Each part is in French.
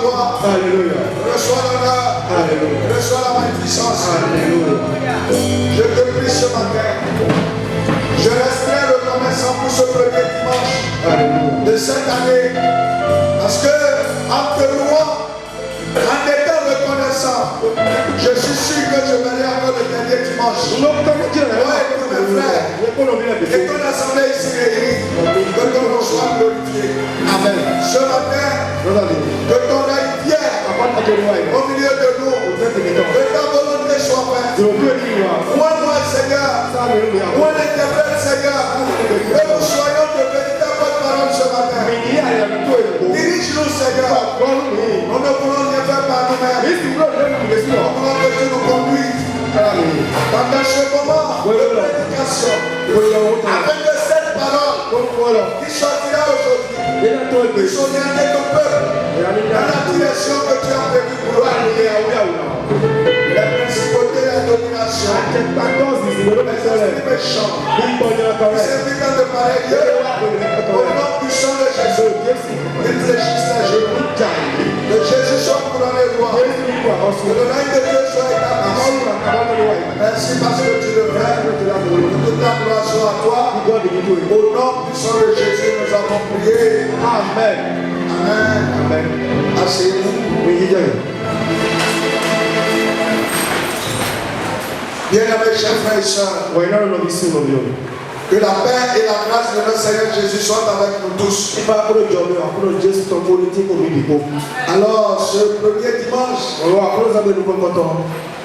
gloire. Alléluia. Reçois l'honneur. Alléluia. Reçois la magnificence. Alléluia. Je te prie ce matin. Je resterai reconnaissant pour ce premier dimanche de cette année. Parce que en te louant, en étant reconnaissant, je suis sûr que je verrai encore le dernier dimanche. Ouais, tous mes frères. Et ton assemblée ici réunie, que ton nom soit glorifié. Amen. Ce matin, que ton œil vienne au milieu de nous. Que ta volonté soit faite. Moi, Seigneur, moi l'interprète, Seigneur, que nous soyons de véritables paroles ce matin. Dirige-nous, Seigneur. Nous ne voulons rien faire par nous-mêmes. Nous voulons que tu nous conduises pendant ce moment de prédication. Avec cette parole qui sortira aujourd'hui, qui sortira de ton peuple dans la direction que tu as prévue pour nous. La principauté et la domination, les esprits méchants, les serviteurs de pareil Dieu, au nom puissant de Jésus, ils fléchissent les genoux. Que Jésus soit couronné roi. Que le règne de Dieu soit établi. Merci parce que tu le fais. Que toute la gloire soit à toi. Au nom puissant de Jésus, nous avons prié. Amen. Amen. Amen. Asseyez-vous. Bien-aimés chers frères et sœurs, que la paix et la grâce de notre Seigneur Jésus soient avec nous tous. Alors, ce premier dimanche,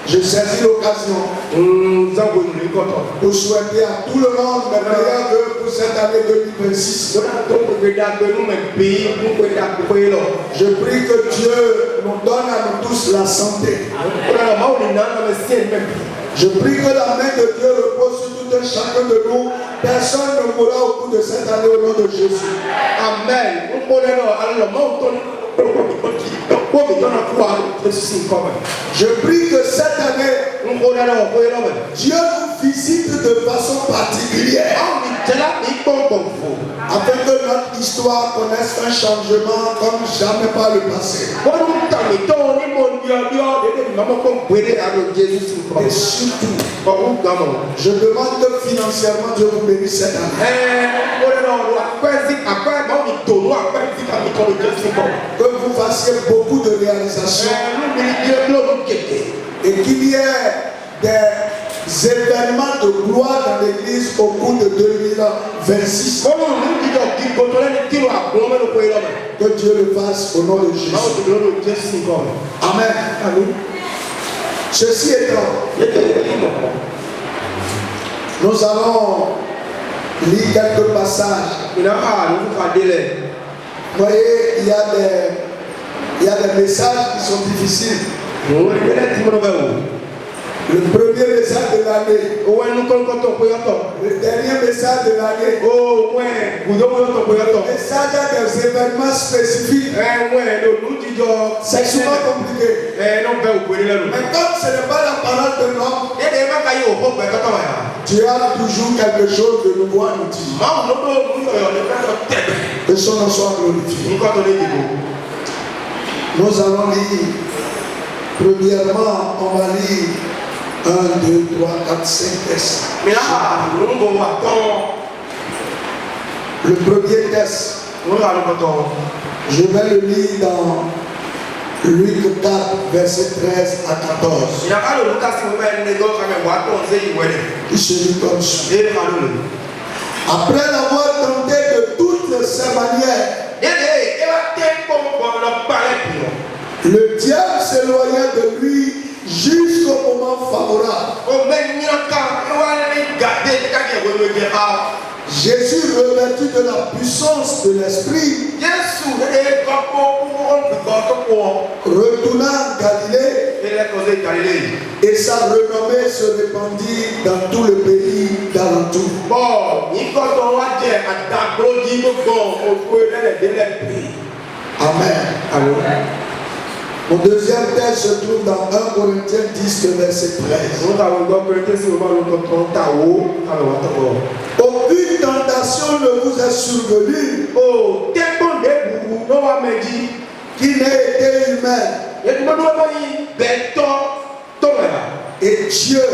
je saisis l'occasion pour souhaiter à tout le monde le meilleur vœu pour cette année 2026. Je prie que Dieu nous donne à nous tous la santé. Je prie que la main de Dieu repose sur tout un chacun de nous. Personne ne mourra au cours de cette année au nom de Jésus. Amen. Je prie que cette année, Dieu nous visite de façon particulière. Afin que notre histoire connaisse un changement comme jamais par le passé. Et surtout, je demande que financièrement Dieu vous bénisse cette année. Que vous fassiez beaucoup de réalisations. Et qu'il y ait des événements de gloire dans l'église au cours de 2026. Que Dieu le fasse au nom de Jésus. Amen. Ceci étant, nous allons lire quelques passages. Vous voyez, il y a des messages qui sont difficiles. Le premier message de l'année, le dernier message de l'année, le message des événements spécifiques. C'est souvent compliqué. Mais comme ce n'est pas la parole de l'homme, tu as toujours quelque chose de nouveau à nous dire. Que son nom soit glorifié. Nous allons lire. Premièrement, on va lire 1, 2, 3, 4, 5 tests. Le premier test, je vais le lire dans Luc 4, verset 13 à 14. Qui se lit comme suit. Après l'avoir tenté de toutes ces manières, le diable s'éloigna de lui jusqu'au moment favorable. Jésus, revêtu de la puissance de l'Esprit, retourna en Galilée et sa renommée se répandit dans tout le pays d'alentour. Amen. Amen. Mon deuxième texte se trouve dans 1 Corinthiens 10, verset 13. Aucune tentation ne vous est survenue qui n'est été humaine. Et Dieu,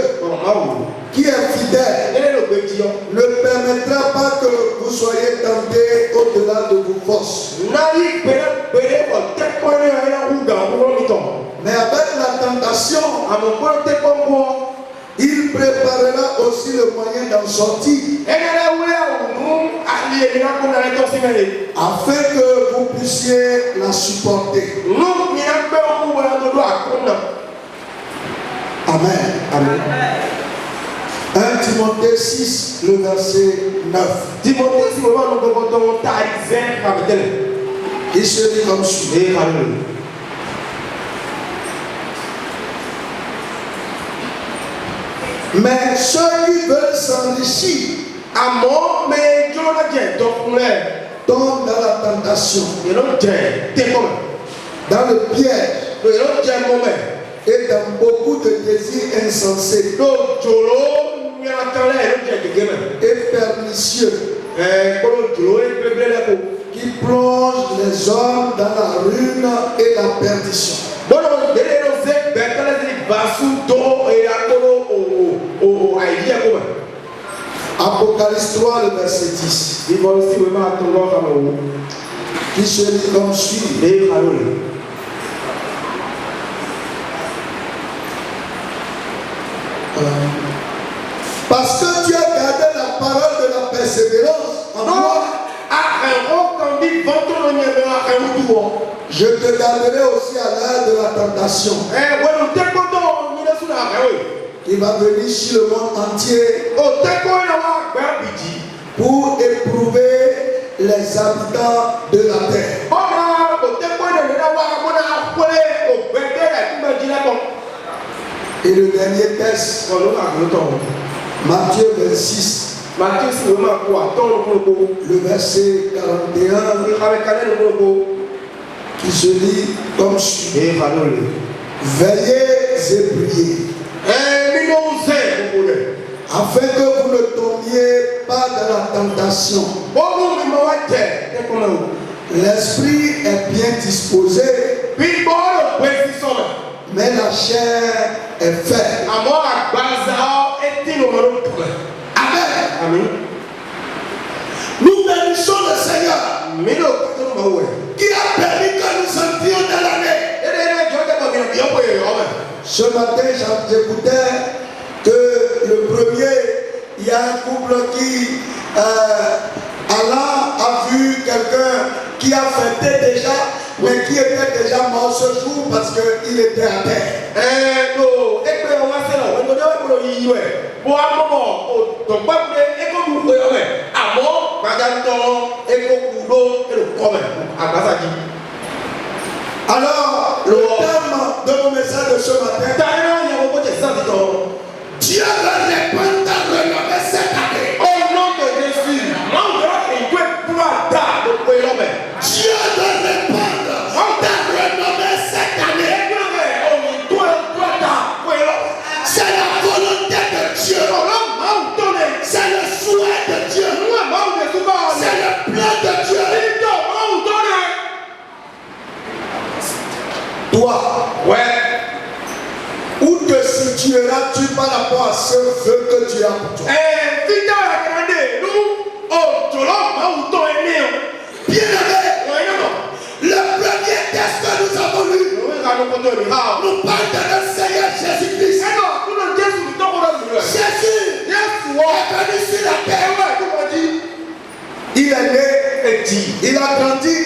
qui est fidèle, ne permettra pas que vous soyez tentés au-delà de vos forces. Mais avec la tentation, il préparera aussi le moyen d'en sortir, afin que vous puissiez la supporter. Amen. Amen. 1 Timothée 6, le verset 9. Il se dit comme suit. Mais ceux qui veulent s'enrichir tombent dans la tentation, dans le piège et dans beaucoup de désirs insensés et pernicieux qui plongent les hommes dans la ruine et la perdition. Apocalypse 3, le verset 10. Qui se dit comme suit. Parce que tu as gardé la parole de la persévérance en moi, je te garderai aussi à l'heure de la tentation qui va venir sur le monde entier pour éprouver les habitants de la terre. Et le dernier texte, Matthieu 26, le verset 41, qui se lit comme suit. Veillez et priez, afin que vous ne tombiez pas dans la tentation. L'esprit est bien disposé, mais la chair est faible. Amen. Nous bénissons le Seigneur qui a permis que nous entrions dans l'année. Ce matin, j'écoutais que le premier, il y a un couple qui, Allah a vu quelqu'un qui a fêté déjà, mais qui était déjà mort ce jour parce qu'il était à terre. Alors, le thème de mon message de ce matin, Dieu va répondre à renommer cette année. Au nom de Jésus. Dieu va répondre à renommer cette année. C'est la volonté de Dieu. C'est le souhait de Dieu. C'est le plan de Dieu. Toi, où te situeras-tu par rapport à ce vœu que tu as pour toi? Bien aimé, le premier texte que nous avons lu nous parle de notre Seigneur Jésus-Christ. Jésus est venu sur la terre. Il est né, il a grandi,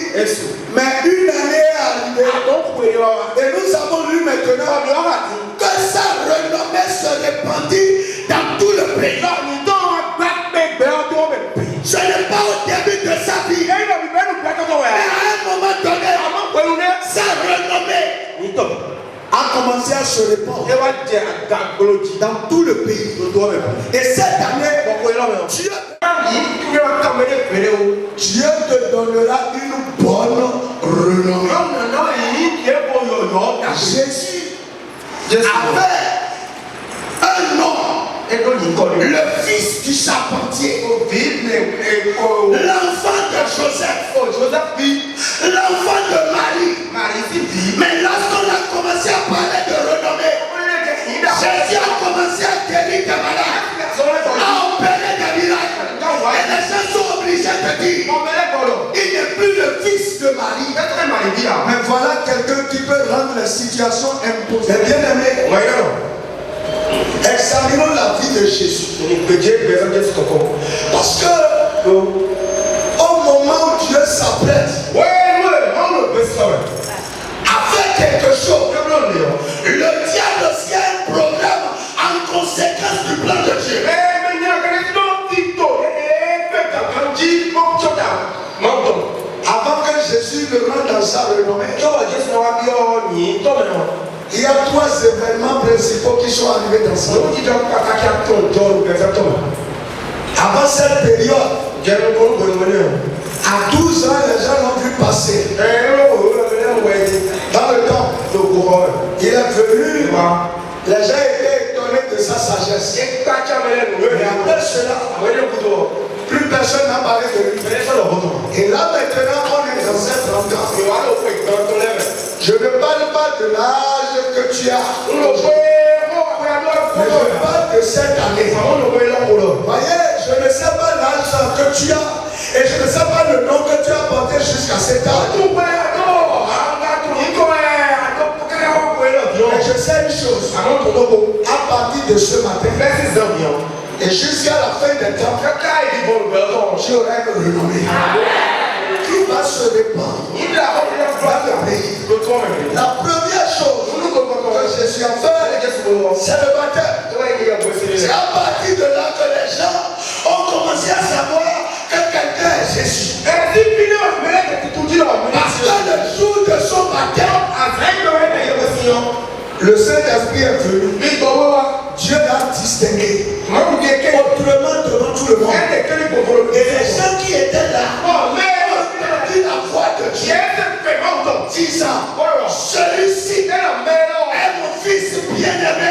mais une année est arrivée. Et nous avons lu maintenant que sa renommée se répandit dans tout le pays. Ce n'est pas au début de sa vie, mais à un moment donné, sa renommée a commencé à se répandre dans tout le pays. Et cette année, Dieu te donnera une bonne renommée. Jésus avait un nom, le fils du charpentier, l'enfant de Joseph, l'enfant de Marie, Mais lorsqu'on a commencé à parler de renommée, Jésus a commencé à guérir des malades, à opérer des miracles. Et les gens sont obligés de dire, il n'est plus le fils de Marie. Mais voilà quelqu'un qui peut rendre la situation impossible. Bien aimé, examinons la vie de Jésus. Parce que au moment où Dieu s'apprête à faire quelque chose, le diable aussi a un programme en conséquence du plan de Dieu. Avant que Jésus ne rentre dans sa renommée, il y a trois événements principaux qui sont arrivés dans sa vie. Avant cette période, à 12 ans, les gens l'ont vu passer. Dans le temps, il est venu, les gens étaient étonnés de sa sagesse. Et après cela, plus personne n'a parlé de lui. Et là maintenant, on est dans cette rencontre. Je ne parle pas de l'âge que tu as, mais je parle de cette année. Voyez, je ne sais pas l'âge que tu as, et je ne sais pas le nom que tu as porté jusqu'à cet âge. Mais je sais une chose, à partir de ce matin, et jusqu'à la fin des temps, tu auras une renommée qui va se répandre dans le pays. La première chose que Jésus a fait, c'est le baptême. C'est à partir de là que les gens ont commencé à savoir que quelqu'un est Jésus. Parce que le jour de son baptême, le Saint-Esprit est venu. Dieu l'a distingué autrement devant tout le monde. Et les gens qui étaient là ont entendu la voix de Dieu disant, celui-ci est mon fils bien-aimé,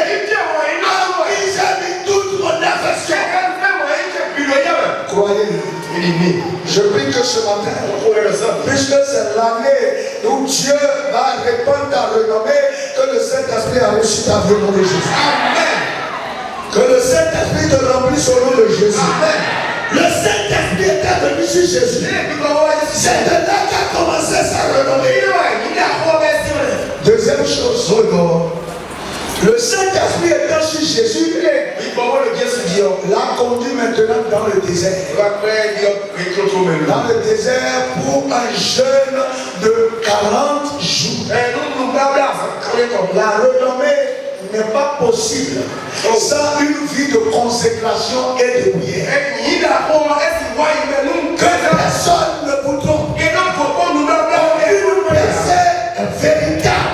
en qui j'ai mis toute mon affection. Croyez-le. Je prie que ce matin, puisque c'est l'année où Dieu va répandre ta renommée, que le Saint-Esprit a reçu ta vie au nom de Jésus. Amen. Que le Saint-Esprit te remplisse au nom de Jésus. Amen. Le Saint-Esprit était venu sur Jésus. C'est de là qu'a commencé sa renommée. Deuxième chose, le Saint-Esprit étant sur Jésus, l'a conduit maintenant dans le désert. Dans le désert pour un jeûne de 40 jours. La renommée n'est pas possible sans une vie de consécration et de prière. Que personne ne vous trompe. Aucune personne véritable.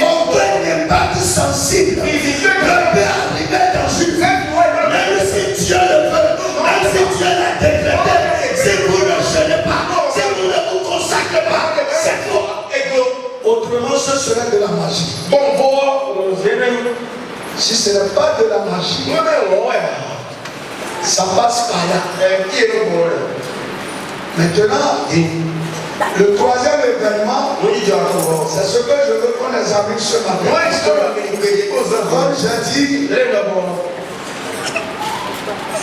Aucun impact sensible ne peut arriver dans une vie. Même si Dieu le veut, même si Dieu l'a décrété, si vous ne jeûnez pas, si vous ne vous consacrez pas, c'est faux. Autrement, ce serait de la magie. Si ce n'est pas de la magie, ça passe par là. Maintenant, le troisième événement, c'est ce que je veux qu'on examine ce matin. Comme j'ai dit,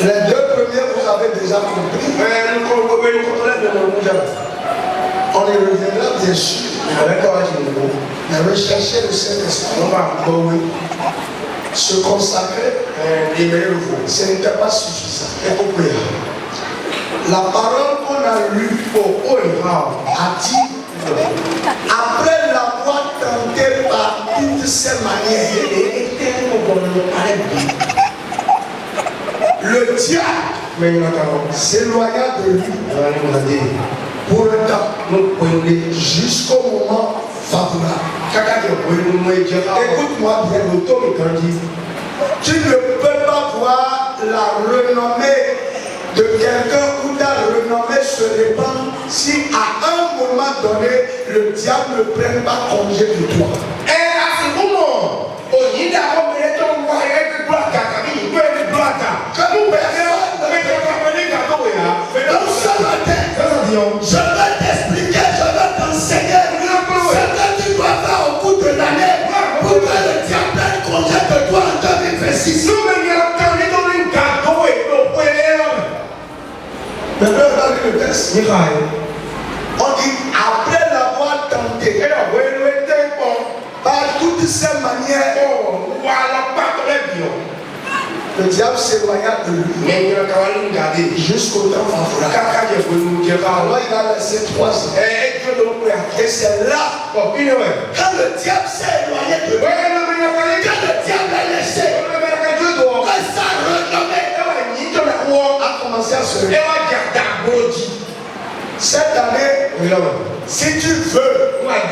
les deux premiers, vous avez déjà compris. On y reviendra bien sûr. Mais rechercher le Saint-Esprit, se consacrer, ce n'était pas suffisant. La parole qu'on a lue a dit, après l'avoir tenté par toutes ces manières, le diable s'éloigna de lui pour un temps, jusqu'au moment favorable. Écoute-moi bien, tu ne peux pas voir la renommée de quelqu'un où ta renommée se répand si à un moment donné le diable ne prenne pas congé de toi. Et à ce moment, donc ce matin, je vais t'expliquer, je vais t'enseigner ce que le verset. On dit après l'avoir tenté par toutes ces manières, le diable s'éloigna de lui jusqu'au temps favorable. Alors il a laissé 3 ans. Et c'est là, quand le diable s'est éloigné de lui, quand le diable l'a laissé, quand sa renommée a commencé à se réveiller. Cette année, si tu veux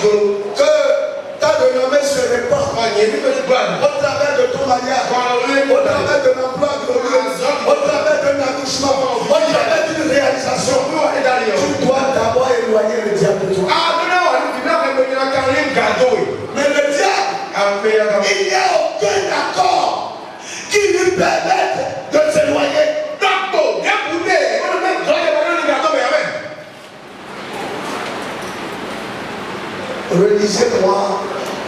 que ta renommée se répande au travers de ton mariage, au travers de l'emploi glorieux, au travers d'un accouchement, au travers d'une réalisation, tu dois d'abord éloigner le diable de toi. Mais le diable, il n'y a aucun accord qui lui permette de s'éloigner. Relisez-moi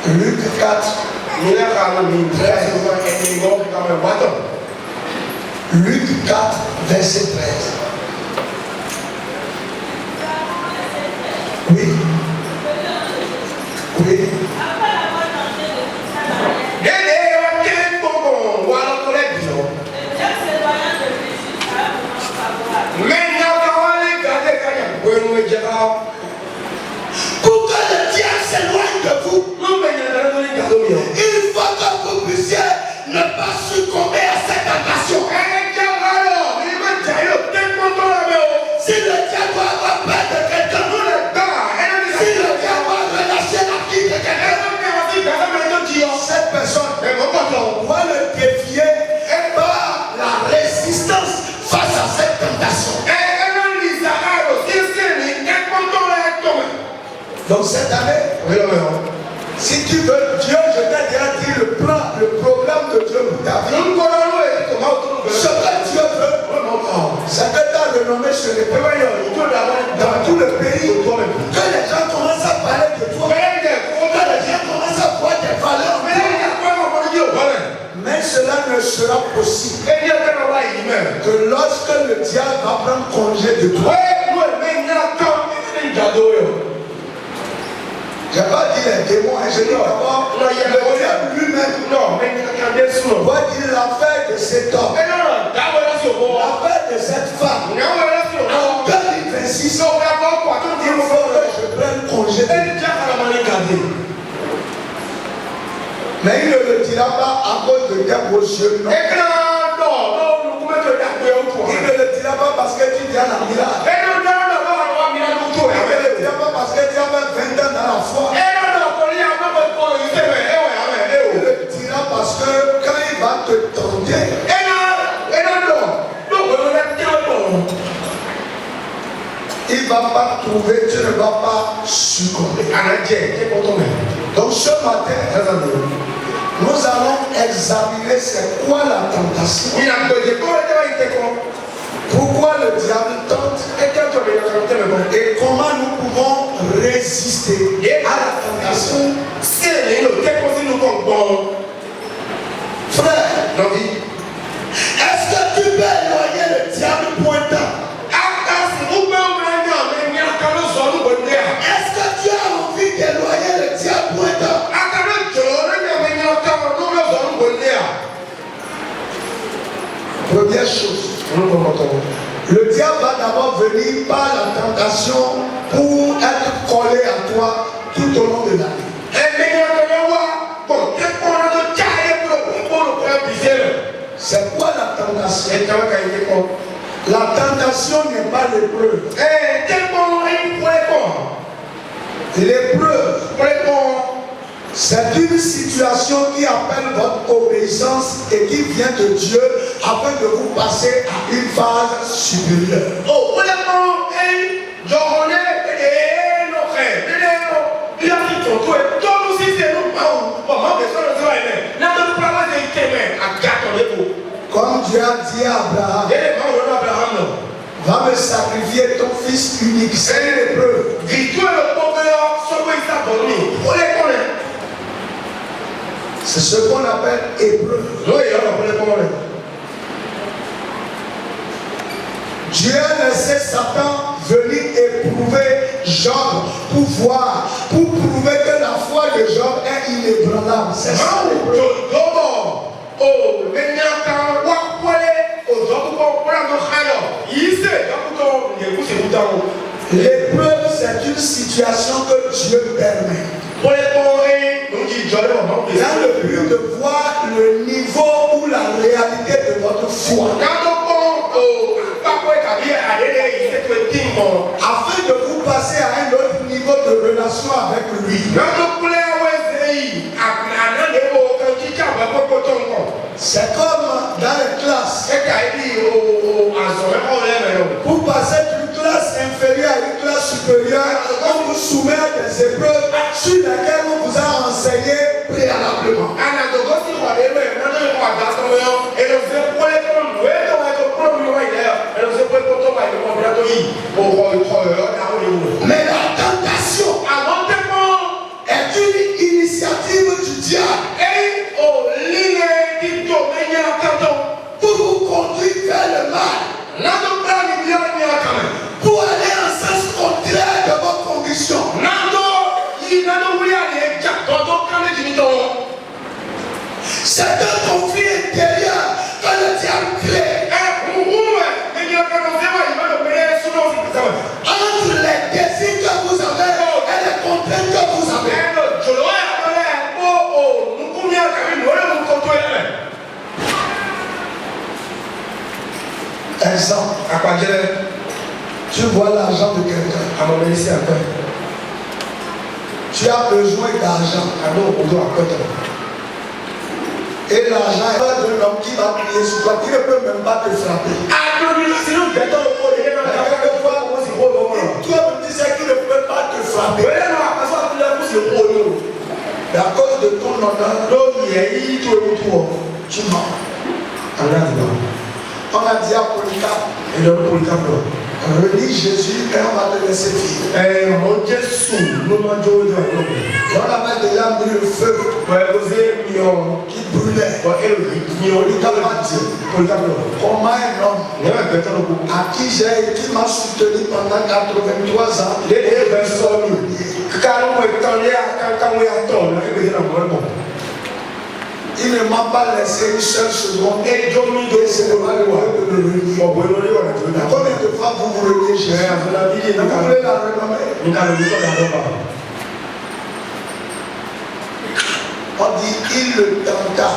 Luc 4. Luc 4, verset 13. Oui. Oui. Pour que le diable s'éloigne de vous, il faut que vous puissiez ne pas succomber à cette tentation. Si le diable doit avoir peur de quelqu'un, si le diable doit relâcher la vie de quelqu'un, cette personne doit le défier par la résistance face à cette tentation. Donc cette année, si tu veux Dieu, je t'ai déjà dit le plan, le programme de Dieu pour ta vie. Ce que Dieu veut, c'est que ta renommée se répande dans tout le pays. Que les gens commencent à parler de toi. Que les gens commencent à voir tes valeurs. Mais cela ne sera possible que lorsque le diable va prendre congé de toi. Je n'ai pas dit les démons, je dis d'abord le diable lui-même. Voici l'affaire de cet homme, l'affaire de cette femme. En 2026, il faut que je prenne congé. Mais il ne le dira pas à cause de tes beaux yeux. Il ne le dira pas parce que tu viens à miracle. Il ne le dira pas parce que tu as 20 ans dans la foi. Il le dira parce que quand il va te tenter, il ne va pas trouver, tu ne vas pas succomber. Donc ce matin, nous allons examiner c'est quoi la tentation. Pourquoi le diable tente et comment nous pouvons résister à la tentation. Frère, est-ce que tu peux éloigner le diable pointant? Est-ce que tu as envie d'éloigner le diable pointant? Première chose, le diable va d'abord venir par la tentation pour être collé à toi tout au long de la vie. C'est quoi la tentation? La tentation n'est pas l'épreuve. L'épreuve, c'est une situation qui appelle votre obéissance et qui vient de Dieu afin de vous passer à une phase supérieure. Comme Dieu a dit à Abraham, va me sacrifier ton fils unique. C'est une épreuve. C'est ce qu'on appelle épreuve. Dieu a laissé Satan venir éprouver Job pour voir, pour prouver que la foi de Job est inébranlable. C'est ça. L'épreuve, c'est une situation que Dieu permet. Dans le but de voir le niveau ou la réalité de votre foi. Afin de vous passer à un autre niveau de relation avec lui. C'est comme dans les classes. Pour passer d'une classe inférieure à une classe supérieure, on vous soumet à des épreuves sur lesquelles on vous a enseigné préalablement. Mais la tentation est une initiative du diable pour vous conduire vers le mal, pour aller en sens contraire de vos conditions. C'est un conflit intérieur que le diable crée entre les désirs que vous avez et les contraintes que vous avez. Exemple, tu vois l'argent de quelqu'un. Tu as besoin d'argent. Et l'argent est pas d'un homme qui va prier sur toi, qui ne peut même pas te frapper. Toi, me disais qu'il ne peut pas te frapper. Et à cause de ton honneur, tu mens. On a dit à Polycarpe, relis Jésus et on va te laisser vivre. On avait déjà mis le feu qui brûlait. Polycarpe a dit, comment un homme à qui m'a soutenu pendant 83 ans, il ne m'a pas laissé une seule seconde et c'est le mal de le renier. Combien de fois vous reniez Jésus? Vous voulez la renommer? On dit il le tenta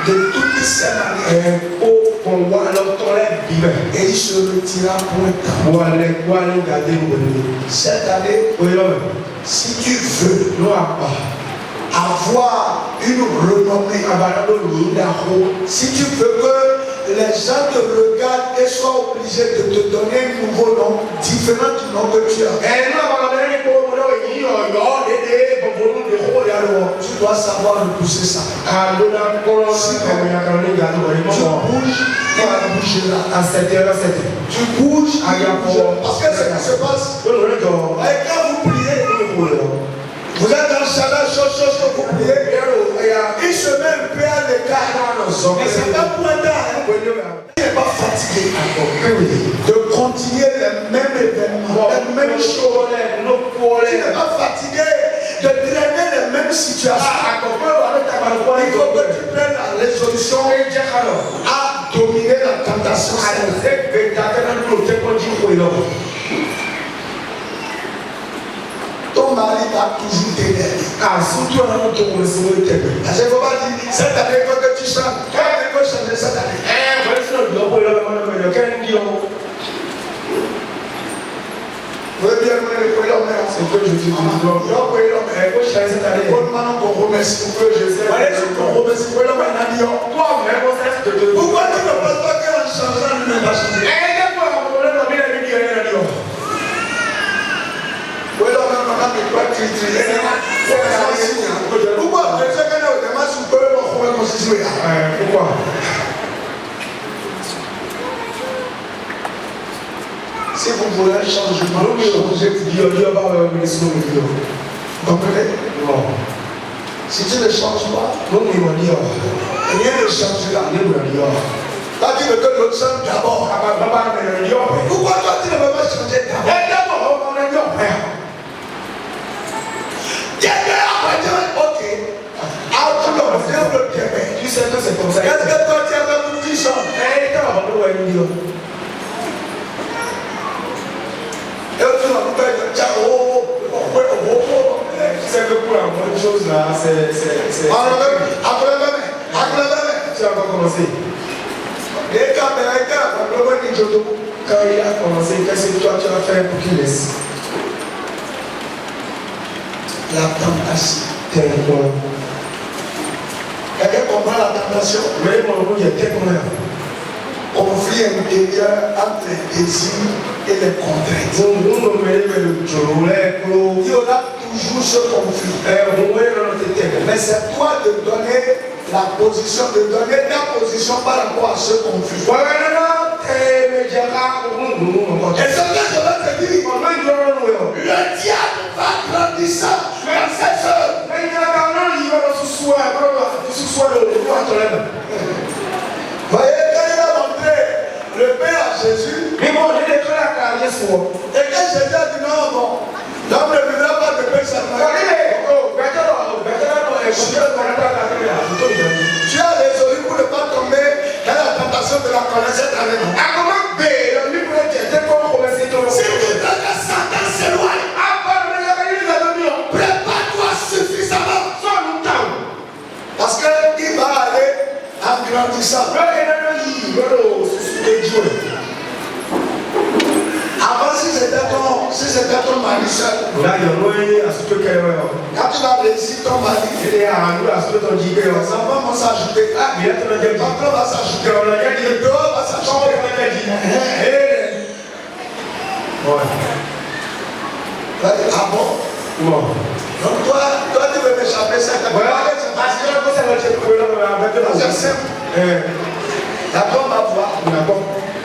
de toutes ces manières et il se retira pour un temps. Cette année, si tu veux avoir une renommée, si tu veux que les gens te regardent et soient obligés de te donner un nouveau nom différent du nom que tu as, tu dois savoir repousser ça. Si tu bouges, il va bouger là. Parce que ce qui se passe, quand vous priez, vous êtes dans le chalet, chose que vous priez, il se met un peu à l'écart. Mais c'est pas pour un temps. Il n'est pas fatigué de continuer les mêmes événements, les mêmes choses. Il n'est pas fatigué de traîner les mêmes situations. Il faut que tu prennes la résolution à dominer la tentation. Ton mari va toujours t'aider. Surtout un autre pour le Seigneur t'aider. À chaque fois, cette année, il faut que tu chantes. Il faut changer cette année. C'est que je dis. Pourquoi tu ne penses pas qu'en changeant, lui-même va changer? Pourquoi? Si vous voulez un changement, vous comprenez? Non. Si tu ne changes pas, rien ne changera. Toi, tu veux que l'autre change d'abord. Pourquoi toi, tu ne veux pas changer d'abord? Ok. Tu sais que c'est comme ça. Qu'est-ce que toi, tu as fait pour qu'il change? Tu sais que pour la bonne chose là, c'est. Tu as encore commencé. Quand il a commencé, qu'est-ce que toi tu as fait pour qu'il laisse? La tentation. Quelqu'un comprend la tentation? Mais mon nom, il y a quelqu'un là. Conflit intérieur entre les désirs et les contraintes. Il y aura toujours ce conflit. Mais c'est toi de donner la position, de donner ta position par rapport à ce conflit. Et c'est ce que je vais te dire. Le diable va grandissant dans cette heure. Voyez, quand il a montré le Père à Jésus, et que Jésus a dit non, bon, l'homme ne vivra pas de pain seulement. Tu as résolu pour ne pas tomber dans la tentation de la connaissance avec nous. Si tu veux que Satan s'éloigne, prépare-toi suffisamment. Parce qu'il va aller en grandissant. Avant, si c'était ton mari seul, quand tu vas réussir ton mari, les enfants vont s'ajouter, ton papa va s'ajouter, le dehors va s'ajouter. Ah bon? Donc toi tu veux m'échapper ça. C'est simple. D'abord on va voir.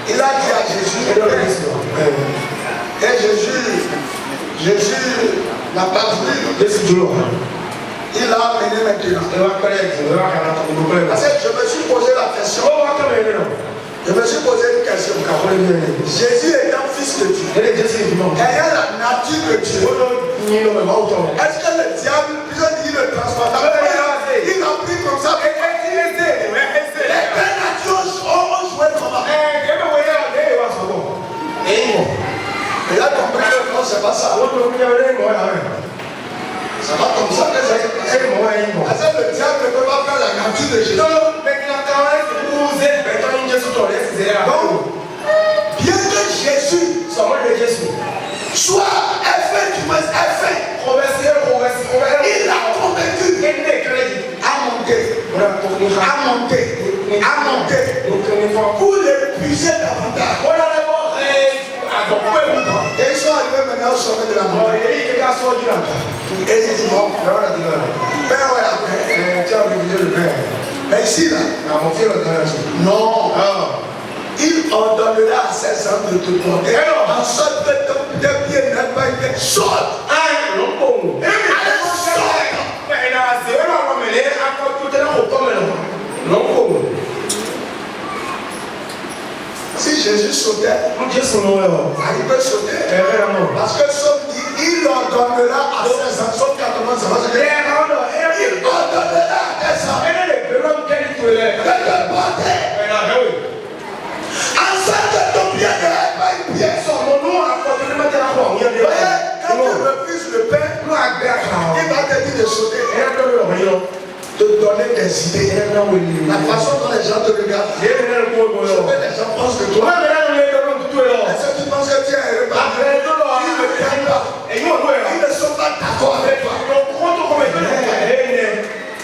Il a dit à Jésus. Et Jésus n'a pas voulu. Il a amené maintenant. Parce que je me suis posé la question. Je me suis posé une question. Jésus étant fils de Dieu, ayant la nature de Dieu, est-ce que le diable, puisqu'il ne transporte pas, il a pris comme ça? Les deux natures ont joué comment? Il a compris que non, c'est pas ça. C'est pas comme ça que ça s'est passé. Parce que le diable ne peut pas faire la nature de Jésus. Donc, bien que Jésus soit effectivement il a convaincu à monter pour l'épuiser davantage. Et ils sont arrivés maintenant au sommet de la montagne. Et ils disent bon, Père, ouais, après. Mais ici, là, non. Il ordonnera à ses hommes de te porter en sorte que tes pieds n'aient pas été saute. Si Jésus sautait, il peut sauter. Parce que Somme dit, il ordonnera à ses hommes, Somme 80, il ordonnera à tes hommes de te porter. En sorte que ton pied ne pas une pièce. Quand tu refuses le pain, il va te dire de sauter. De donner des idées. La façon dont les gens te regardent. Ce que les gens pensent de toi. Est-ce que tu penses que tu es heureux? Ils ne t'aiment pas. Ils ne sont pas d'accord avec toi.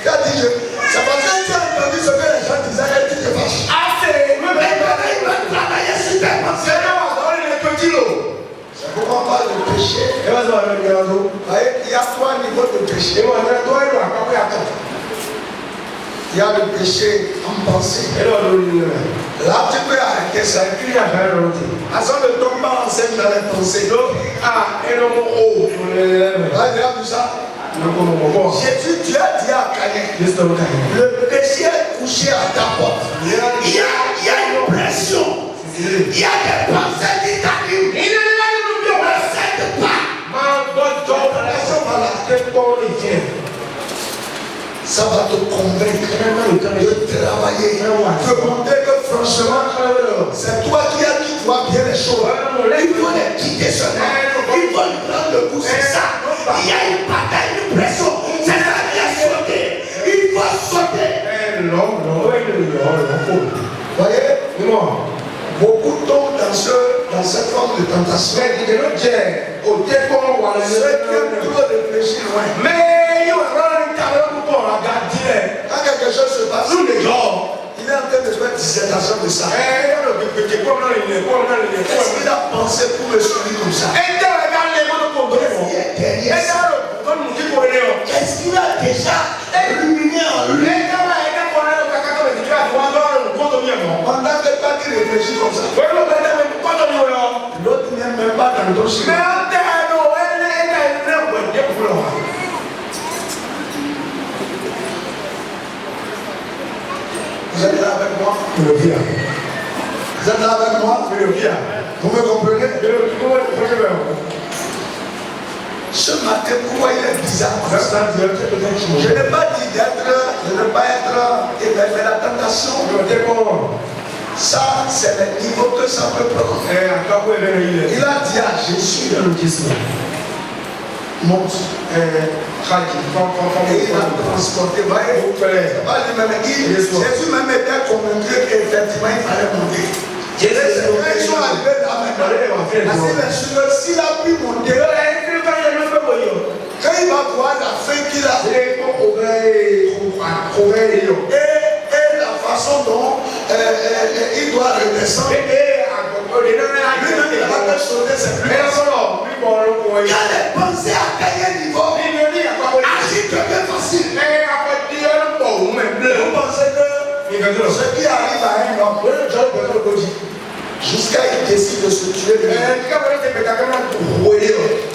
Tu as dit, c'est parce que tu as entendu ce que les gens disaient et tu te fâches. Mais maintenant, il va travailler sur tes pensées. C'est pourquoi on parle de péché. Il y a trois niveaux de péché. Il y a le péché en pensée. Là, tu peux arrêter ça. À ça ne tombe pas enceinte dans les pensées. Jésus, tu as dit à Caïn, le péché est couché à ta porte. Il y a une te convaincre de travailler, de montrer que franchement, c'est toi qui vois bien les choses. Il faut les quitter seulement. Il faut lui prendre le coup, c'est ça. Il y a une bataille, une pression. C'est ça qui a sauté. Il faut sauter. Voyez, beaucoup tombent dans cette forme de tentation. Ceux qui aiment trop réfléchir loin. Quand quelque chose se passe, il est en train de faire dissertation de ça. Qu'est-ce qu'il a pensé pour me suivre comme ça? Qu'est-ce qu'il a déjà ruminé en lui? Pendant que toi tu réfléchis comme ça, l'autre n'est même pas dans ton chemin. Vous êtes là avec moi? Vous êtes là avec moi? Vous me comprenez? Ce matin, pourquoi il est bizarre? Je n'ai pas dit de ne pas être mais la tentation. Ça, c'est le niveau que ça peut prendre. Il a dit à Jésus, monte. Et il a transporté. C'est pas lui-même qui. Jésus même était convaincu qu'effectivement il fallait monter. Ils sont arrivés là maintenant. S'il a pu monter, quand il va voir la fin qu'il a, et la façon dont il doit redescendre, lui-même il va pas sauter ses plus. Il a les pensées à quel niveau? Agir devient facile. Vous pensez que ce qui arrive à un homme, jusqu'à il décide de se tuer,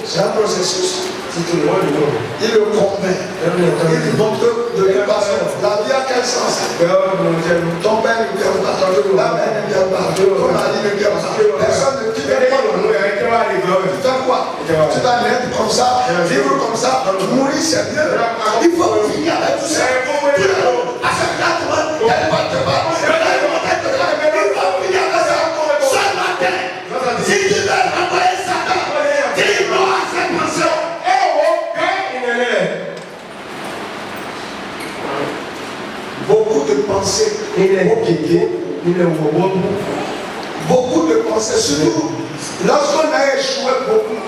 c'est un processus. Il le convainc. Il lui montre de toute façon. La vie a quel sens? Ton père ne vient pas. Ta mère ne vient pas. Ton mari ne vient pas. Personne ne vient pas. Tu fais quoi? Tu vas naître comme ça, vivre comme ça, mourir c'est bien. Il faut finir avec tout ça. À ce cas-là, elle va te battre. Il faut finir avec ça. Ce matin, si tu veux envoyer Satan, dis-moi à cette pension. Beaucoup de pensées, beaucoup de pensées, surtout lorsqu'on a échoué beaucoup.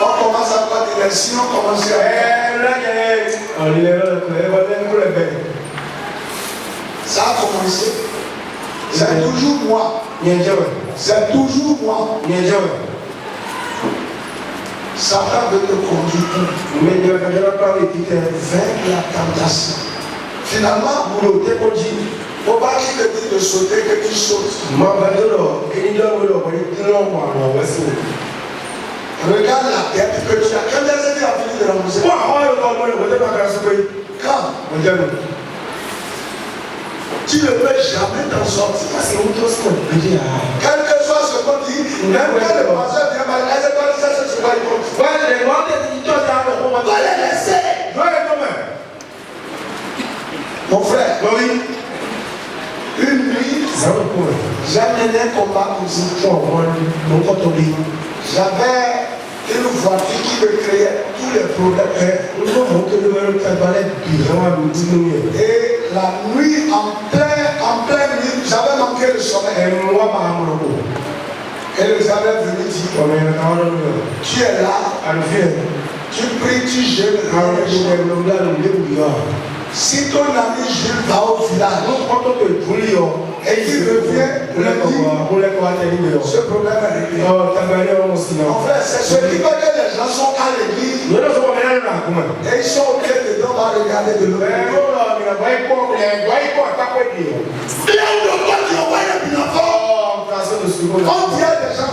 On commence à avoir des leçons, on commence à ça a commencé. C'est toujours moi. C'est toujours moi. Satan veut te conduire vers la tentation. Finalement, il ne faut pas qu'il te dise de sauter que tu sautes. Regarde la tête que tu as. Quand les amis ont fini de la musique, quand tu ne peux jamais t'en sortir. Quel que soit ce qu'on dit, même quand le pasteur vient mal, elle est pas ça, c'est ce qu'on dit. Va les laisser. Mon frère, une nuit, j'avais un combat comme ça. J'avais une voiture qui me créait tous les problèmes. Et la nuit, en pleine nuit, j'avais manqué le sommeil. Et les amis venaient dire, tu es là, tu pries, tu jeûnes. Si ton ami Jules va au village et qu'il revient, ce problème est réglé. En fait, c'est ce qui fait que les gens sont à l'église et ils sont au pied de Dieu, on va regarder de l'autre. On dit à des gens,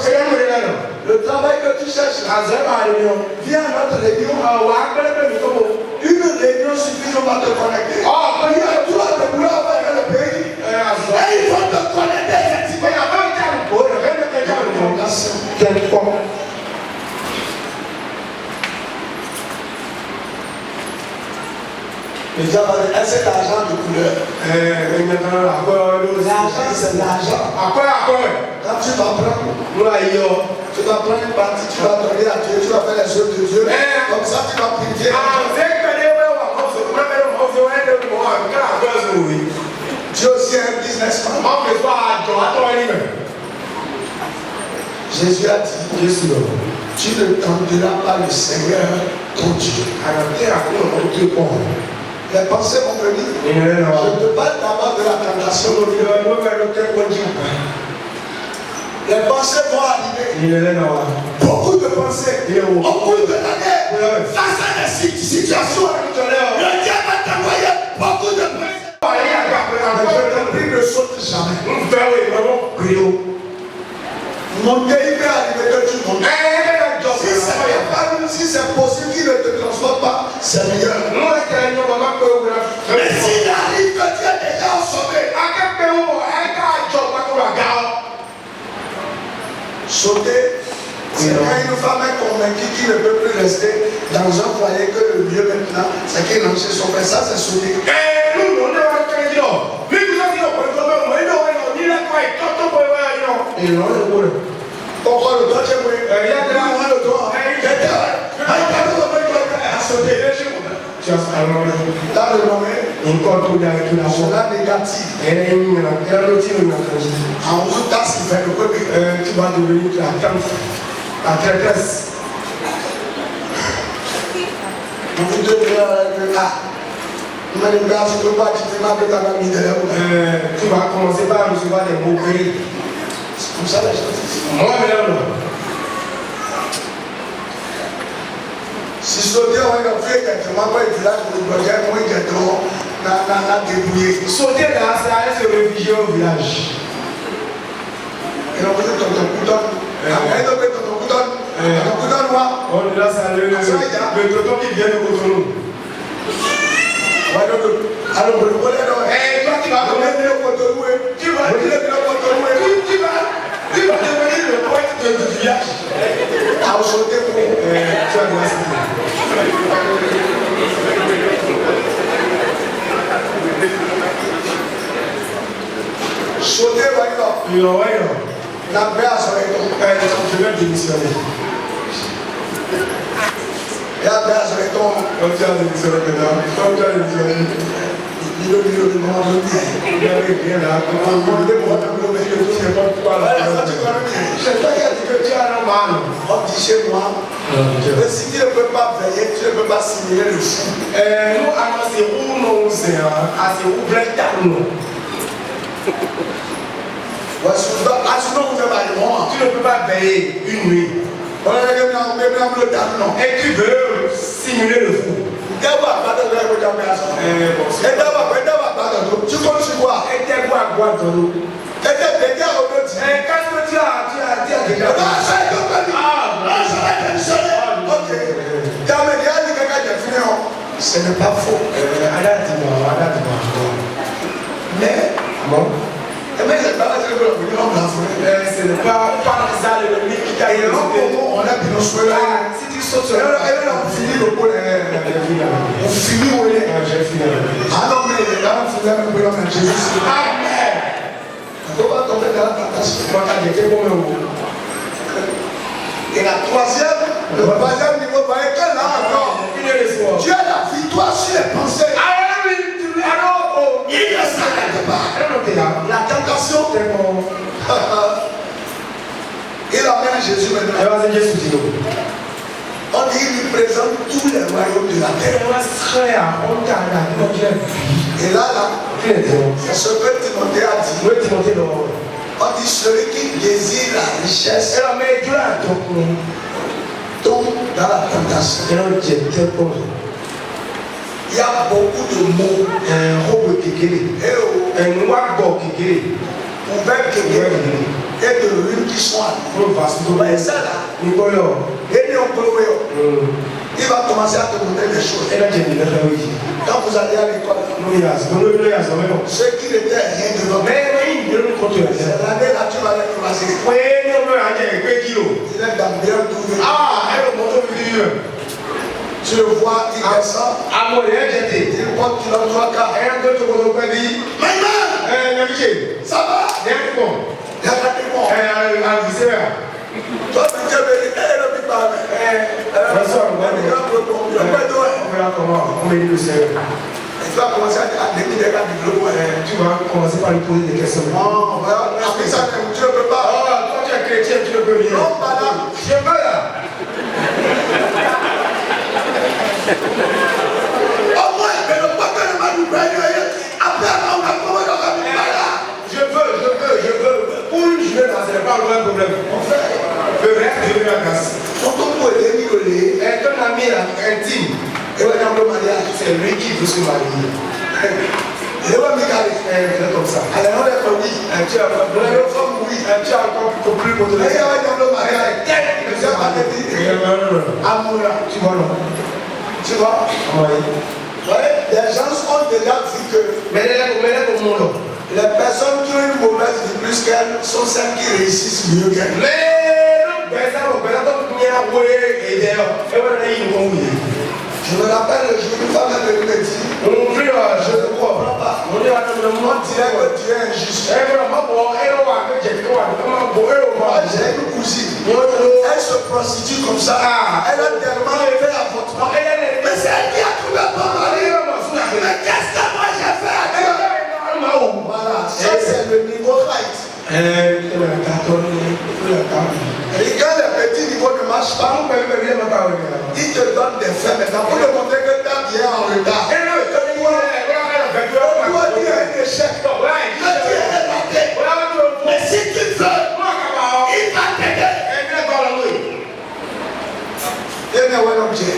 le travail que tu cherches, viens à notre réunion. Une réunion suffit, on va te connecter. Il y a toi de boulot avec le pays. Et il faut te connecter effectivement. L'argent, c'est l'argent. Quand tu vas prendre, tu vas prendre une partie, tu vas donner à Dieu, tu vas faire les œuvres de Dieu. Comme ça, tu vas prier. Dieu aussi est un businessman. Jésus a dit, tu ne tenteras pas le Seigneur ton Dieu. Les pensées vont venir. Je te parle d'abord de la tentation. Les pensées vont arriver. Beaucoup de pensées. Beaucoup de l'année. Face à des situations. Le diable va t'envoyer beaucoup de pensées. Je te prie, ne saute jamais. Monter, il peut arriver que tu montes. Si c'est possible qu'il ne te transporte pas, c'est meilleur. Mais s'il arrive que tu es déjà sauvé, sauter, c'est quand une femme est convaincue qu'il ne peut plus rester dans un foyer que le mieux maintenant, c'est qu'il lance son père. Ça, c'est sauter. Pourquoi le doigt est mouillé? Il y a le doigt. Dans le domaine, cela négatif. En vous tasse qui fait le peuple, tu vas devenir la traîtresse. Vous devez tu vas commencer par recevoir des moqueries. C'est comme ça la chose. Si sauter, on va faire exactement pas le village pour le projet, on va exactement débrouiller. Sauter là, c'est aller se réfugier au village. Et on faisait ton couton. Après, on fait ton couton. Ton couton noir. On est là, c'est le tonton qui vient de Cotonou. Alors, le volet, toi, tu vas commettre le Cotonou. Tu vas devenir le poète du village. À sauter pour. Tu vas voir ça. Sauter, la paix à son éton. Je vais démissionner. La paix à son éton. Comme tu as démissionné maintenant. Comme tu as démissionné. Il est au moment de bien. Il n'y avait rien là. Je sais pas pourquoi là. Je sais pas qui a dit que tu as un mal. On dit chez moi. Mais si tu ne peux pas veiller, tu ne peux pas simuler le fou. Nous, alors, c'est où nous, c'est où vrai nous. Tu ne peux pas veiller une nuit. Et tu veux simuler le fou. Tu comptes sur quoi? Et t'es quoi à quoi dans l'eau? Et t'es déjà au petit. Qu'est-ce que tu as déjà? Ok. Ce n'est pas faux. Mais, bon. Ce n'est pas ça le limite qui t'a dit. On a bien joué là. Si tu sautes sur on finit le pôle. On finit où il est. J'ai fini. Ah non, mais il est là, on finit le pôle. Jésus. Amen. On va tomber dans la tentation. Et la troisième, le troisième niveau, va être là encore. Tu as la victoire sur les pensées. Il ne s'arrête pas. La tentation, il amène Jésus maintenant. On dit qu'il lui présente tous les royaumes de la terre. Et là, c'est ce que Timothée a dit. On dit celui qui désire la richesse tombe dans la tentation. Il y a beaucoup de mots. Et de ruines qui sont à nous. Et ça là, il va commencer à te montrer des choses. Quand vous allez à l'école, ceux qui n'étaient rien de l'autre, c'est l'année là tu vas les croiser. Il est dans bien trouvé. Tu le vois, il descend. Il porte dans 3 quarts. Ça va? Il y a des bons. Toi, tu es venu, elle est le papa. Tu vas commencer à définir des cas de développement. Tu vas commencer par lui poser des questions. Non, après ça, tu ne peux pas. Oh, toi tu es chrétien, tu ne peux rien. Non, pas là. Je veux là. Au moins, mais le papa ne m'a pas dit rien. Après, on va comment on va me là. Je veux. Pour une journée, là, ce n'est pas un problème. On fait. Le reste, je vais la grâce. Tonton pour aider Nicolas. Et ton ami là, intime. Et on a le mariage. C'est lui qui veut se marier. Et on va me garder. C'est comme ça. Alors, on est comme oui. Tu as encore Oui. tu as encore plus pour te Et laisser. on va dans le mariage. Tu as pas dit. Amour. Tu vois, non? Tu vois? Oui. Ouais, les gens ont déjà dit que Mais les monde. les personnes qui ont une mauvaise vie plus qu'elles sont celles qui réussissent mieux qu'elles. Je me rappelle le jour où une femme est venue me dire, je ne comprends pas. On dirait que tu es injuste. Moi, j'ai une cousine. Elle se prostitue comme ça. Elle a tellement fait avortement. Mais c'est elle qui a trouvé mon mari. Mais qu'est-ce que moi j'ai fait à Dieu? Voilà, ça c'est le niveau height. Et quand les petits niveaux ne marchent pas, ils te donnent des faits maintenant pour te montrer que tu as bien en retard. On doit dire un échec. Que tu es raté. Mais si tu veux, il va t'aider. Il y a un objet.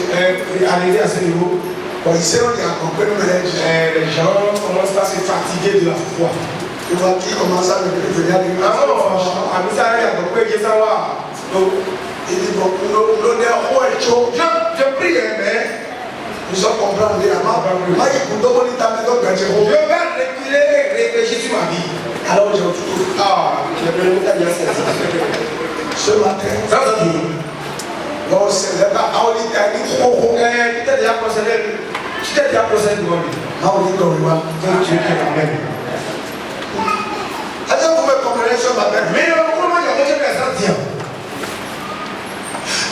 Arrivé à ce niveau, Bon, ici on y a compris le mélange. les gens commencent à se fatiguer de la foi. Tu vois qui commence à me venir à l'image. Il dit bon, l'honneur est chaud. Je prie, mais Nous sommes comprendre les amants. Moi, il faut donner ta maison de je vais reculer, réfléchir sur ma vie. Alors j'ai tout. Je vais me dire ça. Ce matin, Ça, c'est tout. on célèbre à l'Italie. Tu t'es déjà procédé devant lui. On dit qu'on va. Donc tu es quand même. Est-ce que vous me comprenez ce matin? Mais comment j'ai mangé mes sentiments?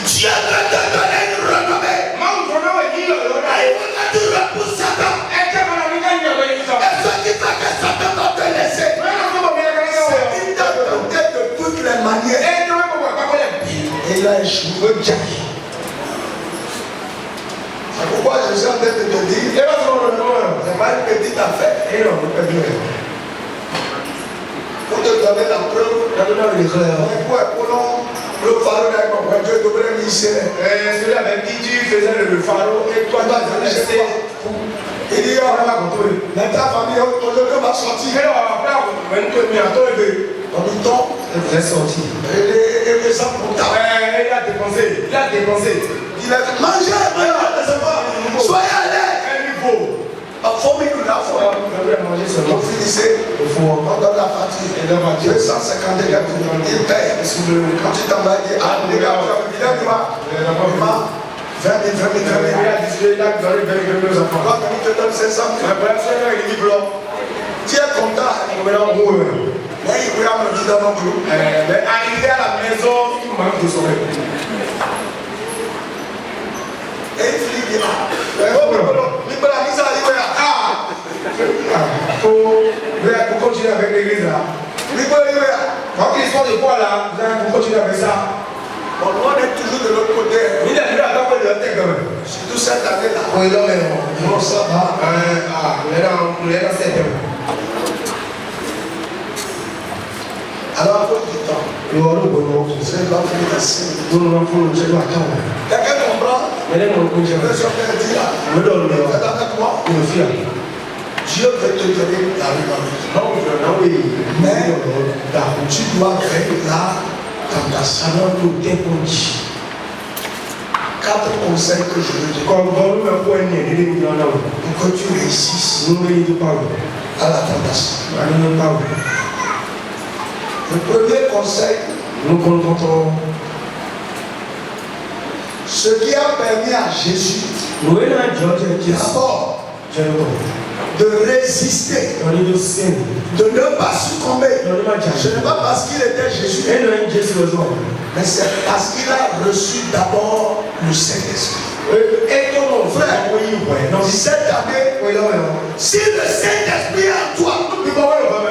Dieu veut te donner une renommée. Ma renommée est dit, Il veut que tu repousses Satan. Et ce qui fait que Satan va te laisser, c'est qu'il t'a tenté de toutes les manières. Et il a échoué. C'est pourquoi je suis en train de te dire, c'est pas une petite affaire. Pour te donner la preuve, le pharaon a compris, Dieu devrait missionner. Celui avec qui tu faisais le pharaon et toi tu vas laisser. Il dit, mais ta famille, aujourd'hui, va sortir. Comme il tombe, Vous êtes sorti. et les gens pour ta. Il a dépensé. Il a dépensé. Il a dit, mangez, soyez à l'aise. Faut nous la foi. Vous finissez, on donne la fatigue. 250 gars, il paye. Quand tu t'en vas, il dit, ah, les gars, il a dit, 20 000, 20 000, 20 000. Quand il te donne 500 000, tu es content. Mais il voulait me dire dans mon groupe. Mais arrivé à la maison, il manque de sommeil. Et il dit, Vous continuez avec l'église là. Quand il soit de quoi là, vous continuez avec ça. On est toujours de l'autre côté. Il est venu à ta part de la tête quand même. Surtout cette année-là. Oui, non, mais non. Non, ça va. On est dans cette année. Alors, à cause du temps, Nous allons bon. je dois finir ici. Nous allons faire le jeu à temps. Quelqu'un comprend? Mais les mots que j'ai Je vais dire là. me donne le Faites avec moi. fier. Dieu veut te donner la renommée. Non, oui. Mais tu dois vaincre la tentation. Nous dépendons. 4 conseils que je veux te donner Comme bon, nous avons un pour que tu réussisses nous ne pas. à la tentation. Nous ne pas. Le premier conseil, Nous confrontons. ce qui a permis à Jésus Nous sommes George d'abord de résister, de ne pas succomber. Ce n'est pas parce qu'il était Jésus, mais c'est parce qu'il a reçu d'abord le Saint-Esprit. Et ton frère, cette année, si le Saint-Esprit est en toi,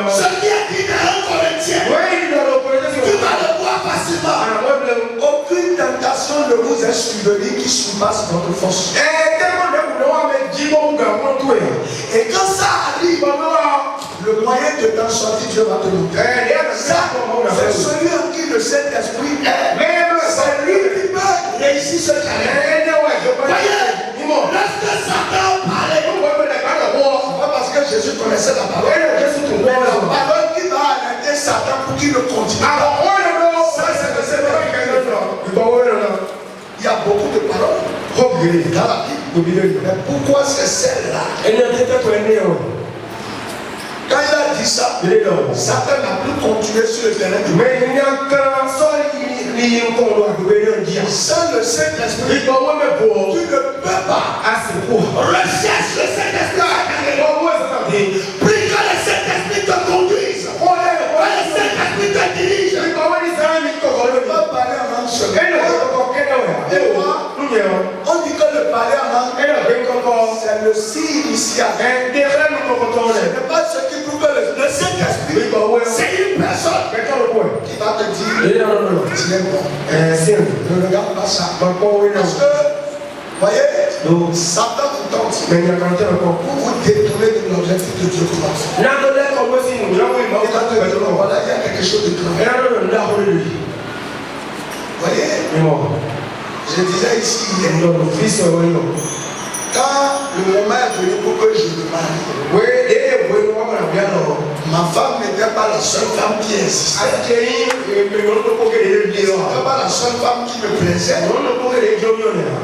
ce qui est dit dans 1 Corinthiens, tu vas le voir facilement. Aucune tentation ne vous est survenue qui surpasse votre force. Et quand ça arrive, le moyen de t'en sortir, Dieu va te donner. Ça, c'est celui en qui le Saint-Esprit est. C'est lui qui peut réussir ce challenge. Voyez, lorsque Satan parlait, c'est pas parce que Jésus connaissait la parole, mais la parole qui va arrêter Satan pour qu'il ne continue pas. Ça, c'est le Seigneur. Il y a beaucoup de paroles dans la Bible. Mais pourquoi c'est celle-là? Quand il a dit ça, Satan n'a plus continué sur le terrain du sans le Saint-Esprit, tu ne peux pas. Recherche le Saint-Esprit. Prie que le Saint-Esprit te conduise. Que le Saint-Esprit te dirige. Tu ne peux pas parler en langue seule. On dit que le parler en langue, c'est le signe initial. Ce n'est pas ce qui prouve que le Saint-Esprit, c'est une personne qui va te dire tu es bon. Ne regarde pas ça. Parce que, voyez, Satan vous tente pour vous détourner de l'objectif de Dieu pour l'enfant. Voilà, il y a quelque chose de grand. Voyez, je disais ici hier, quand le moment est venu pour que je me marie, ma femme n'était pas la seule femme qui insistait. Elle n'était pas la seule femme qui me plaisait.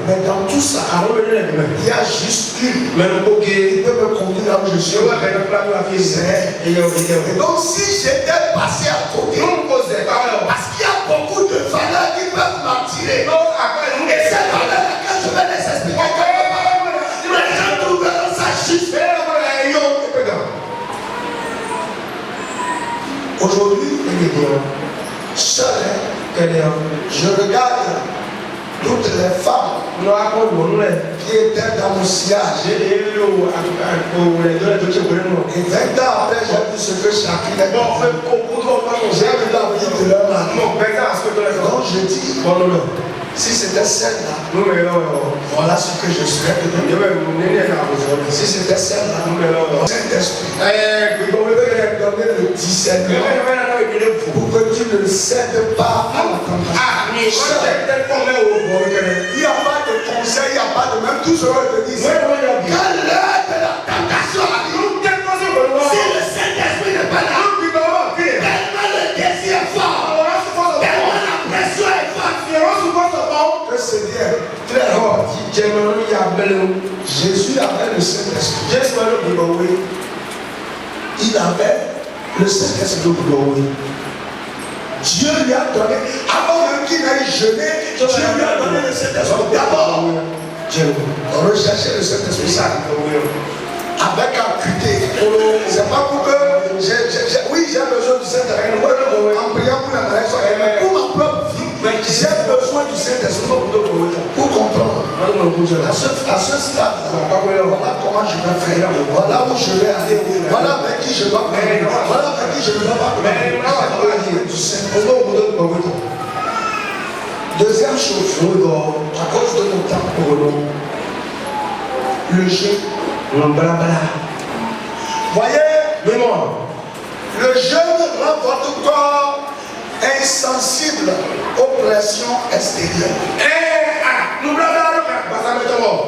Mais dans tout ça, il y a juste une qui peut me conduire là où je suis. Et donc si j'étais passé à côté, parce qu'il y a beaucoup de valeurs qui peuvent m'attirer. Et c'est dans laquelle je vais les expliquer. Les gens trouveront ça juste. Aujourd'hui, seul, je regarde toutes les femmes qui étaient dans mon sillage. Et 20 ans après, j'ai vu ce que chacune est. J'ai vu la vie de leur mari. Donc je dis, si c'était celle-là, voilà ce que je souhaite donner. Si c'était celle-là, Saint-Esprit, donner le discernement pour que tu ne cèdes pas à la tentation. Il n'y a pas de conseil, il n'y a pas de même tout ce que je te dis. Quand l'heure de la tentation arrive, si le Saint-Esprit n'est pas là, tellement le désir est fort, tellement la pression est forte, que c'est bien, très fort. Jésus avait le Saint-Esprit. Il avait le Saint-Esprit. Dieu lui a donné, avant même qu'il n'aille jeûner, Dieu lui a donné le Saint-Esprit. D'abord, on recherchait le Saint-Esprit ça. Avec acuité. C'est pas pour que oui, j'ai besoin du Saint-Esprit. En priant pour la maison, pour ma propre vie, j'ai besoin du Saint-Esprit pour comprendre. À ce stade, voilà comment je vais faire. Voilà où je vais aller. Voilà avec qui je dois parler. Voilà avec qui je ne dois pas parler. Du Saint-Esprit. Deuxième chose, à cause de mon temps, le jeu. Voyez, le jeûne rend votre corps insensible aux pressions extérieures.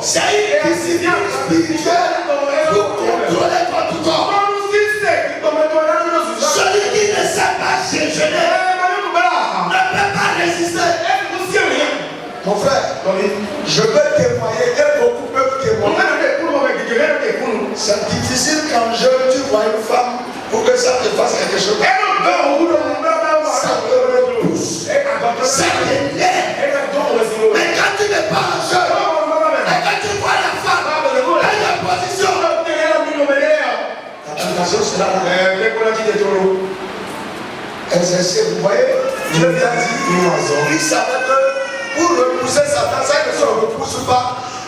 C'est une discipline spirituelle pour contrôler votre corps. Celui qui ne sait pas jeûner ne peut pas résister. Mon frère, je peux témoigner et beaucoup peuvent témoigner. C'est difficile quand tu vois une femme pour que ça te fasse quelque chose. Ça te repousse. Ça t'énerve. Mais quand tu n'es pas en jeûne, et quand tu vois la femme, elle est en position, sauce là. Exercer, vous voyez, Dieu lui a dit, il savait que pour repousser Satan, ça ne se repousse pas.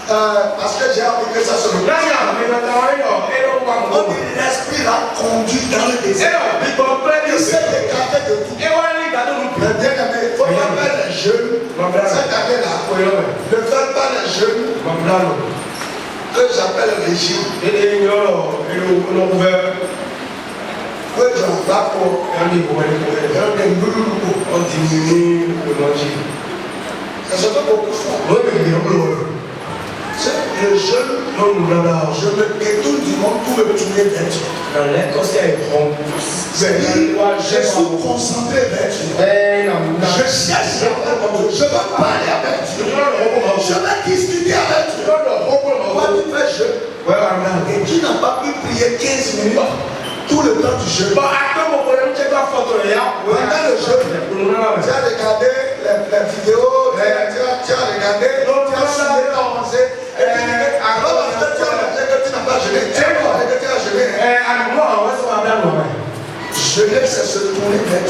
Parce que j'ai envie que ça se repousse. L'esprit l'a conduit dans le désert. Il s'est écarté de tout. Mais bien aimé, il faut pas faire les jeunes. Cette année-là, ne faites pas les jeunes que j'appelle régime. Que j'en bats pour un des on diminue le manger. C'est ce que beaucoup font. Le jeune, je me détourne du monde pour me tourner vers Dieu. Je suis concentré vers Dieu. Je cherche à faire comme Dieu. Je veux parler avec Dieu. Je veux discuter avec Dieu. Toi, tu fais jeûne. Et tu n'as pas pu prier 15 minutes. Tout le temps du jeûne. Pendant le jeûne, tu as regardé les vidéos, tu as regardé, tu as suivi ta pensée. Et puis, alors, parce que tu as mangé que tu n'as pas jeûné, tu as mangé que tu as jeûné. Jeûner, c'est se tourner vers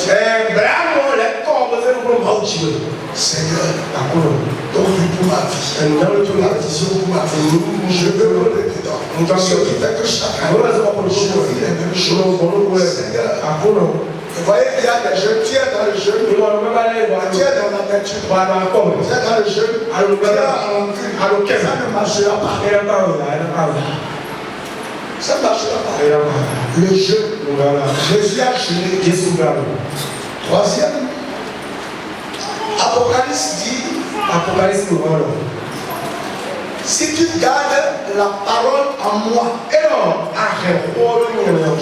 Dieu. Seigneur, ton vie pour ma vie, la vision pour ma vie, je veux me dedans. Ce qui fait que chaque année, je vis les mêmes choses. Seigneur, vous voyez, il y a des jeunes, tu es dans le jeûne, tu es dans la nature, tu es dans le jeûne, tu es en vue, ça ne marchera pas. Ça ne marchera pas. Le jeûne, Jésus a jeûné. Troisième, Apocalypse dit, si tu gardes la parole en moi,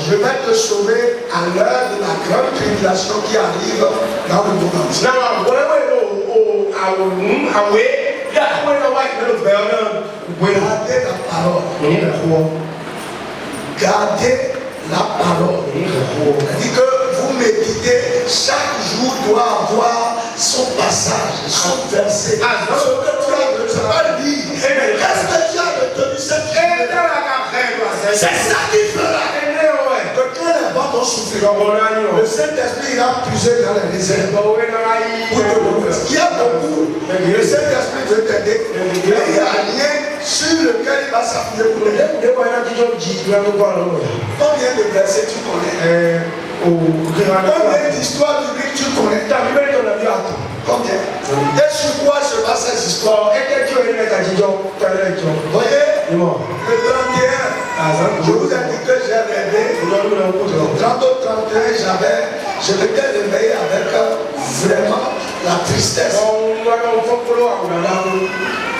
je vais te sauver à l'heure de la grande tribulation qui arrive dans le monde entier. Gardez la parole. Gardez la parole. C'est-à-dire que vous méditez, chaque jour doit avoir son passage, son verset. Ce que tu as dit, qu'est-ce que tu as retenu cette journée? C'est ça qui fera que quand les vents vont souffler, le Saint-Esprit ira puiser dans les réserves. Il y a beaucoup, le Saint-Esprit veut t'aider, mais il y a rien sur lequel il va s'appuyer pour l'aider. Combien de versets tu connais? Combien d'histoires bibliques tu connais? Combien? Et sur quoi se passent ces histoires? Voyez, le 31, je vous ai dit que j'ai rêvé. Le 30 au 31, je m'étais réveillé avec vraiment la tristesse.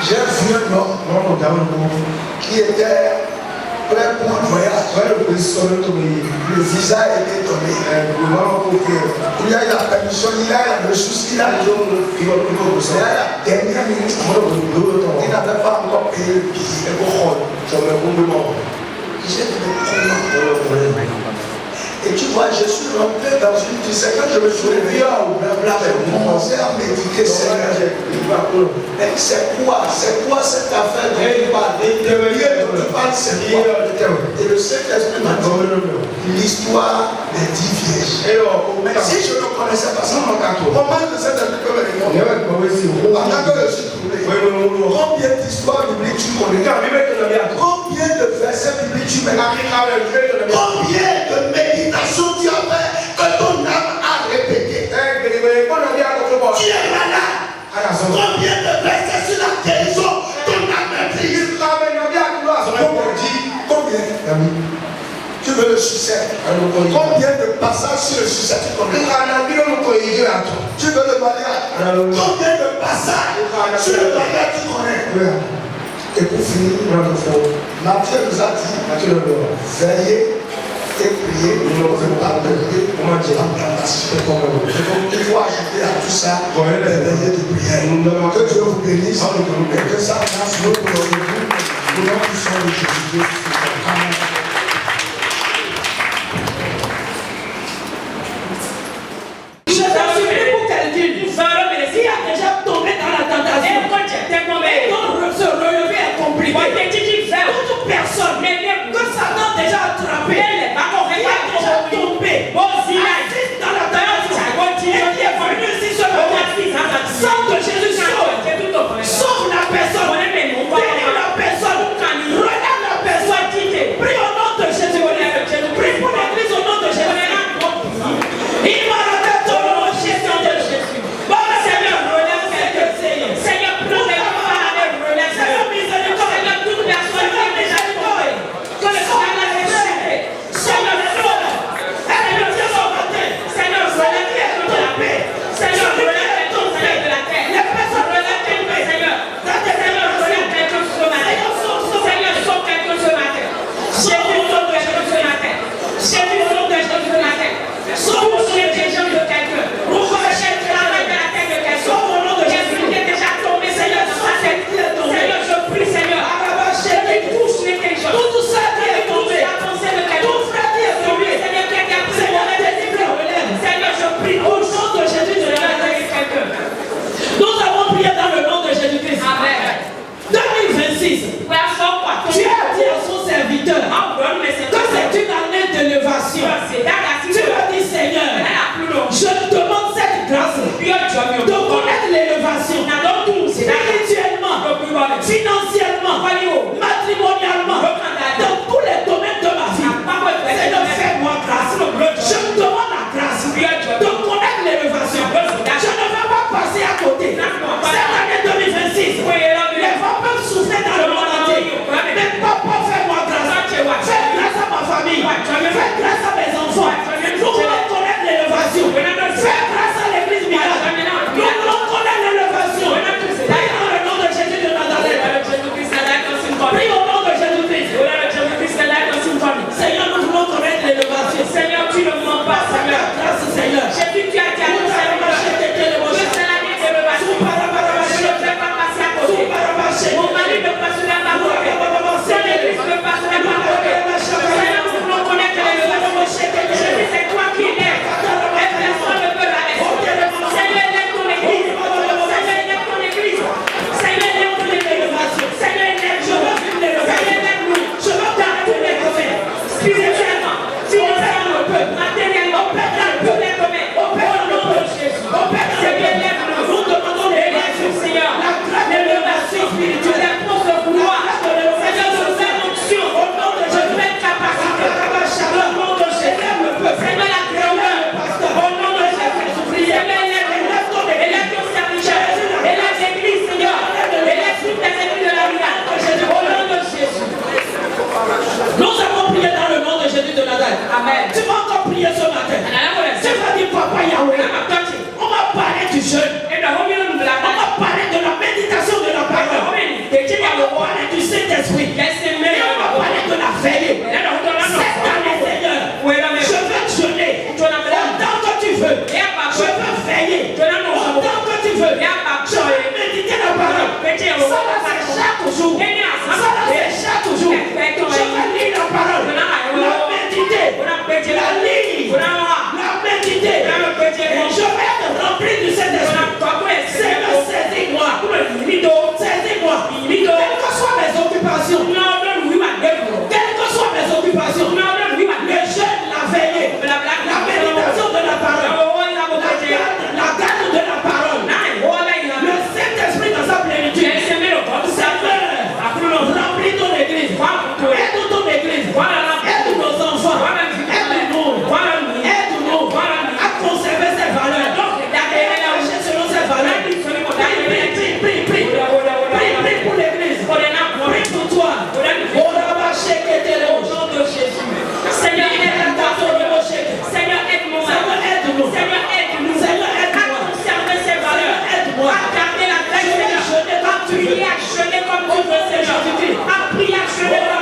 J'ai vu un homme qui était prêt pour un voyage. Le visa était donné. Il y a la permission, il y a la ressource, il y a la dernière minute. Il n'avait pas encore payé le billet. J'ai dit, mais comment? Et tu vois, je suis rentré dans une... Tu sais, quand je me suis réveillé, j'ai commencé à méditer, Seigneur. Mais c'est quoi cette affaire de tu parles, c'est quoi? Et le Saint-Esprit m'a dit, l'histoire des 10 vierges. Mais si je ne connaissais pas ça, comment le Saint-Esprit peut me répondre? Pendant que je suis trouvé, combien d'histoires bibliques tu connais? Combien de versets bibliques tu connais? Combien de méditations tu as fait que ton âme a répété? Tu es malade. Combien de versets sur la guérison ton âme maîtrise? Combien? Tu veux le succès? Combien de passages sur le succès tu connais? Tu veux le mariage? Combien de passages sur le mariage tu connais? Et pour finir, Matthieu nous a dit, veillez et prier, il faut ajouter à tout ça les veillées de prière. Que Dieu vous bénisse et que ça fasse nous pour nous. Nous sommes de Jésus. Amen. Toute personne que Satan a déjà attrapé, Touche l'intelligence de quelqu'un. Touche le travail de la tête de quelqu'un. Quelqu'un qui est déjà tombé, Seigneur, dans sa tête. Seigneur, je prie, Seigneur. Touche l'intelligence. Tout ça qui est tombé. La pensée de quelqu'un. Tout frère qui est tombé. Seigneur, qui a pris mon Seigneur, je prie au nom de Jésus de la tête de quelqu'un. Nous avons prié dans le nom de Jésus-Christ. Amen. 2026. Tu as dit à son serviteur que c'est une année d'élévation. Tu as dit, Seigneur, je te demande cette grâce de connaître l'élévation spirituellement, financièrement, matrimonialement, dans tous les domaines de ma vie. Seigneur, fais-moi grâce. Je te demande la grâce de connaître l'élévation. Je ne vais pas passer à côté. Cette année 2026, les vents peuvent souffler dans le monde entier. Mais papa, fais-moi grâce. Fais grâce à ma famille. Fais grâce à mes enfants. Nous voulons connaître l'élévation. Fais grâce à l'église miracle. Nous voulons connaître l'élévation. Prie dans le nom de Jésus de Nazareth. Prie au nom de Jésus-Christ. Seigneur, nous voulons connaître l'élévation. Seigneur, tu ne mens pas, Seigneur. Grâce, Seigneur. J'ai vu que tu as dit à ton Seigneur que c'est l'année de l'élévation. Je ne vais pas passer à côté. Mon mari ne passera pas à côté. Son église ne passera pas à côté. Seigneur, nous voulons connaître l'élévation. Je dis, c'est toi qui l'aides. Et personne ne peut l'arrêter. Seigneur, aide ton église. Seigneur, aide ton église. Seigneur, aide ton église. Seigneur, aide-nous. Seigneur, aide-nous. Je veux dans tous les domaines. Spirituellement, financièrement, matériellement, dans tous les domaines. Au nom de Jésus. Seigneur, aide-nous. Nous demandons l'élection, Seigneur. L'élévation spirituelle. La force de vouloir. Seigneur, je fais l'onction. Au nom de Jésus. Je fais capacité. Au nom de Jésus. Seigneur, la grandeur. Au nom de Jésus. Seigneur, élève ton serviteur. Élève l'église, Seigneur. Élève toutes les églises de la miracle. Au nom de Jésus. Nous avons prié dans le nom de Jésus de Nazareth. Amen. Tu vas encore prier ce matin. Tu vas dire, Papa Yahweh, on va parler du jeûne. On va parler de la méditation de la parole. On va parler du Saint-Esprit. Et on va parler de la veille. Cette année, Seigneur, je veux jeûner autant que tu veux. Je veux veiller autant que tu veux. Je veux méditer la parole. Ça va, c'est chaque jour. Ça va, c'est chaque jour. Je veux lire la parole. La méditer. La lire. La méditer. Et je vais être rempli du Saint-Esprit. Seigneur, saisis-moi. Saisis-moi. Quelles que soient mes occupations. Quelles que soient mes occupations. Le jeûne, la veillée. La méditation de la parole. La garde de la parole. Le Saint-Esprit dans sa plénitude. Seigneur, remplis ton église. Aide ton église. Aide nos enfants. Aide-nous à conserver ces valeurs. Et à marcher selon ces valeurs. Prie pour l'église. Prie pour toi. Au nom de Jésus. Seigneur, aide-moi. Seigneur, aide-moi. Seigneur, aide-nous. Seigneur, aide-nous. Seigneur, aide-moi. À conserver ces valeurs. Aide-moi. À garder la tête, Seigneur. À prier, à jeûner comme tu veux, Seigneur. À prier, à jeûner comme